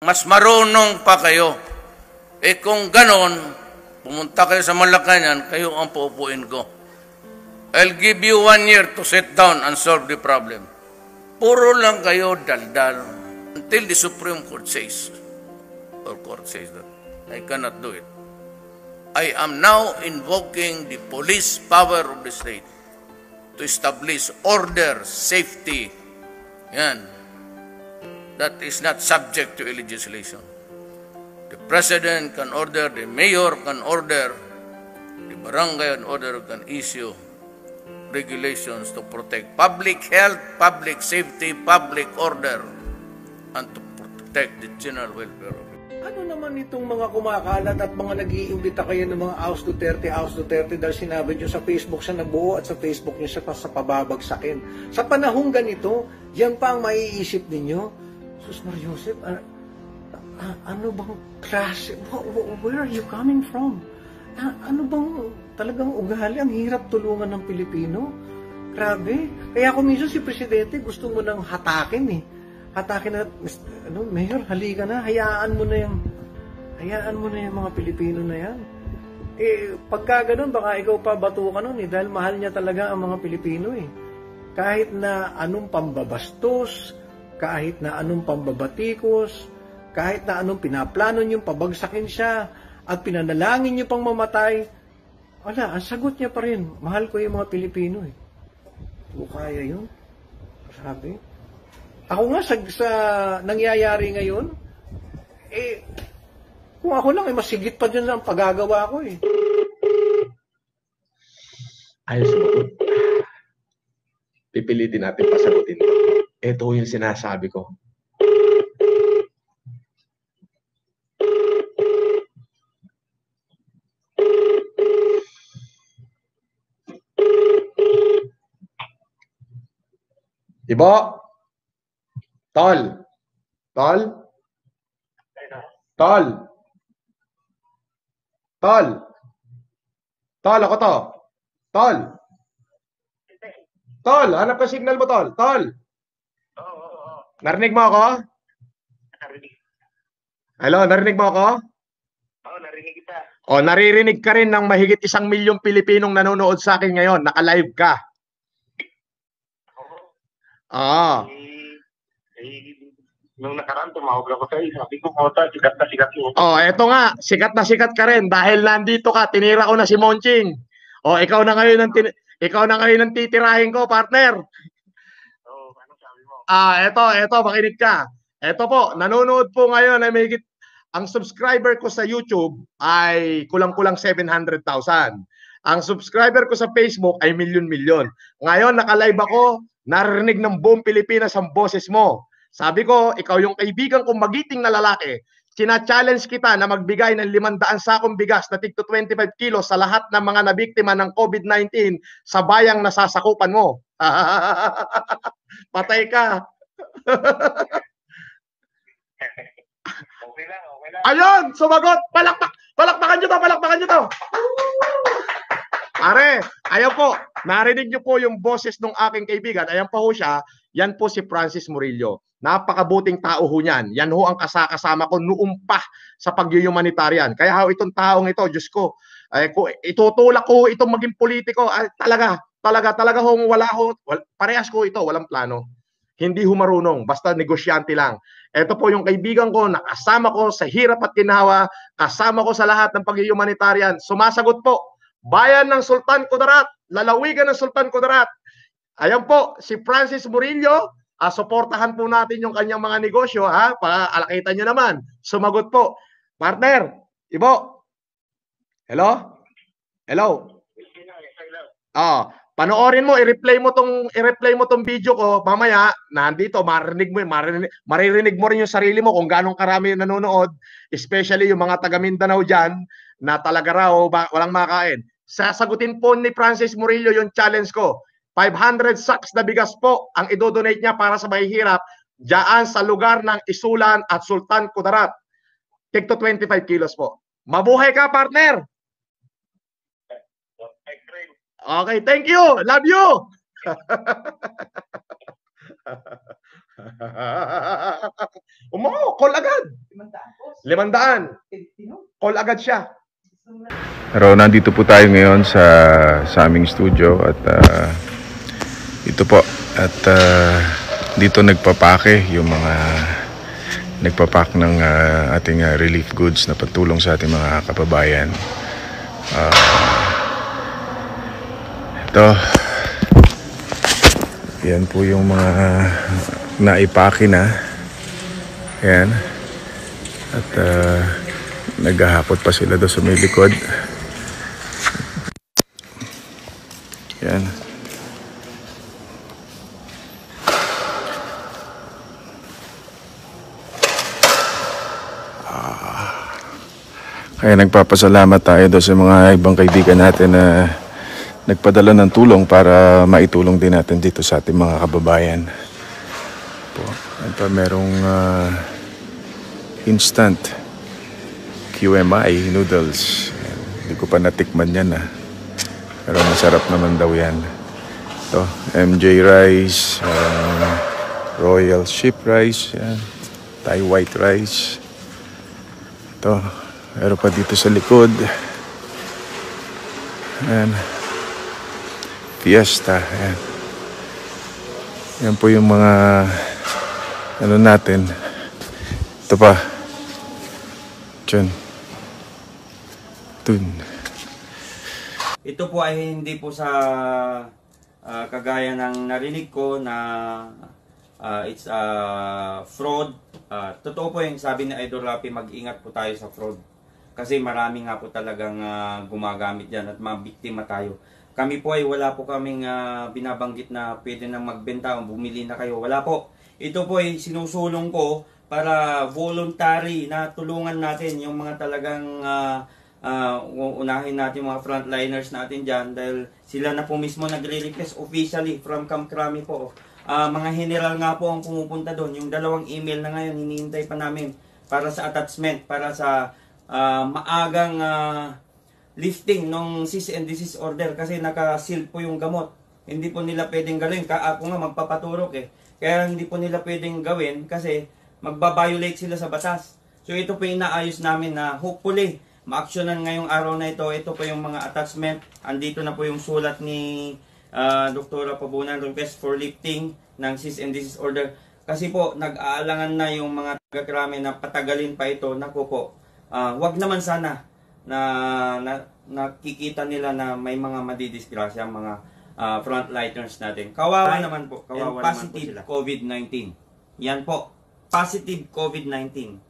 mas marunong pa kayo. Eh kung ganon, pumunta kayo sa Malacanang, kayo ang puupuin ko. I'll give you 1 year to sit down and solve the problem. Puro lang kayo daldal until the Supreme Court says, or court says that I cannot do it. I am now invoking the police power of the state to establish order, safety. Yan. That is not subject to legislation. The president can order, the mayor can order, the barangay can order, can issue regulations to protect public health, public safety, public order, and to protect the general welfare of it. Ano naman itong mga kumakalat at mga nag-iimbita kayo ng mga House Duterte dahil sinabi nyo sa Facebook siya nabuo at sa Facebook nyo siya sa pababagsakin. Sa panahong ganito, yan pa ang maiisip ninyo. Sus Mariosep, ano bang klase? Where are you coming from? Ano bang talagang ugali? Ang hirap tulungan ng Pilipino. Grabe. Kaya kung minsan si Presidente gusto mo nang hatakin eh. Hatakin na, Mayor, halika na, hayaan mo na yung mga Pilipino na yan. Eh, pagka ganun, baka ikaw pa batukan nun eh, dahil mahal niya talaga ang mga Pilipino eh. Kahit na anong pambabastos, kahit na anong pambabatikos, kahit na anong pinaplano niyong pabagsakin siya, at pinanalangin niyo pang mamatay, wala, ang sagot niya pa rin, mahal ko yung mga Pilipino eh. O kaya yun? Sabi. Ako nga, sa nangyayari ngayon, eh, kung ako lang, eh, masigit pa dyan ang paggagawa ko eh. Ayos mo. Pipilitin natin pasagutin ito. Ito yung sinasabi ko. Ibo? Tol? Tol? Tol? Tol? Tol, ako to. Tol? Tol, hanap ka signal mo, Tol. Tol? Narinig mo ako? Narinig. Hello, narinig mo ako? Oo, narinig kita. O, naririnig ka rin ng mahigit 1 milyong Pilipinong nanonood sa akin ngayon. Naka-live ka. Oo. Oo. Nung nakaraan, tumawag ako sa'yo. Sabi ko, Mota, sikat na sikat mo. Oh, eto nga, sikat na sikat ka rin dahil nandito ka, tinira ko na si Monching. Oh, ikaw na ngayon ang titirahin ko, partner. Oo, ano sabi mo? Eto, makinig ka. Eto po, nanonood po ngayon ay mahigit, ang subscriber ko sa YouTube ay kulang-kulang 700,000. Ang subscriber ko sa Facebook ay milyon-milyon. Ngayon, naka-live ako, narinig ng buong Pilipinas ang boses mo. Sabi ko, ikaw yung kaibigan kong magiting na lalaki. Sina-challenge kita na magbigay ng 500 sakong bigas na tigto 25 kilos sa lahat ng mga nabiktima ng COVID-19 sa bayang nasasakupan mo. Patay ka. Okay lang. Ayun, sumagot. Palakpakan nyo to. Are, ayan po, narinig nyo po yung boses ng aking kaibigan. Ayan po siya, yan po si Francis Murillo. Napakabuting tao ho niyan. Yan ho ang kasama ko noong pa sa pag-humanitarian. Kaya ho itong taong ito, Diyos ko, itutulak ko itong maging politiko. Talaga ho, parehas ko ito, walang plano. Hindi ho marunong, basta negosyante lang. Ito po yung kaibigan ko, nakasama ko sa hirap at ginhawa, kasama ko sa lahat ng pag-humanitarian. Sumasagot po, bayan ng Sultan Kudarat, lalawigan ng Sultan Kudarat. Ayan po, si Francis Murillo, suportahan po natin yung kanyang mga negosyo, alakitan nyo naman. Sumagot po. Partner, Ibo. Hello? Panoorin mo, i-replay mo tong video ko mamaya. Nandito, maririnig mo rin yung sarili mo kung gaano karami yung nanonood, especially yung mga taga Mindanao diyan na talaga raw walang makain. Sasagutin po ni Francis Murillo yung challenge ko. 500 sacks na bigas po ang idodonate niya para sa mahihirap diyan sa lugar ng Isulan at Sultan Kudarat. Tigto 25 kilos po. Mabuhay ka, partner! Okay, thank you! Love you! Call agad. 500. Call agad siya. Pero nandito po tayo ngayon sa aming studio at ito po at dito nagpapake yung mga nagpapak ng ating relief goods na patulong sa ating mga kababayan. Ito yan po yung mga naipake na. Yan. At naghahakot pa sila doon sa may likod. Yan. Kaya nagpapasalamat tayo doon sa mga ibang kaibigan natin na nagpadala ng tulong para maitulong din natin dito sa ating mga kababayan. Po. At pa merong instant QMI noodles. Hindi ko pa natikman yan pero masarap naman daw yan. Ito, MJ rice, Royal Ship rice, yan. Thai white rice. Ito, meron pa dito sa likod. Ayan. Fiesta. Ayan. Yan po yung mga ano natin. Ito pa. Diyan. Dun. Ito po ay hindi po sa kagaya ng narinig ko na it's fraud. Totoo po yung sabi ni Idol Rapi, mag-ingat po tayo sa fraud. Kasi marami nga po talagang gumagamit yan at mabiktima tayo. Kami po ay wala po kaming binabanggit na pwede nang magbenta o bumili na kayo. Wala po. Ito po ay sinusulong ko para voluntary na tulungan natin yung mga talagang unahin natin mga frontliners natin dyan dahil sila na po mismo nagre-request officially from Camp Crame po. Mga general nga po ang pumupunta doon. Yung 2 email na ngayon hinihintay pa namin para sa attachment, para sa maagang lifting ng cease and desist order kasi naka-seal po yung gamot. Hindi po nila pwedeng gawin. Ako nga magpapaturok Kaya hindi po nila pwedeng gawin kasi magbabiolate sila sa batas. So ito po yung inaayos namin na hopefully ma-actionan ngayong araw na ito. Ito po yung mga attachment. Andito na po yung sulat ni Dr. Pabunan, request for lifting ng cease and desist order. Kasi po nag-aalangan na yung mga taga-Crame na patagalin pa ito. Naku po, wag naman sana na nakikita nila na may mga madidisgrasya mga frontliners natin. Kawawa naman po. Kawawa positive naman po COVID-19. Yan po. Positive COVID-19.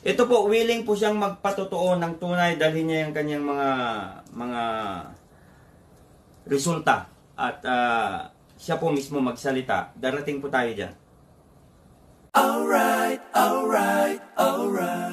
Ito po, willing po siyang magpatotoo ng tunay, dalhin niya yung kanyang mga resulta. At siya po mismo magsalita. Darating po tayo dyan. Alright, alright, alright.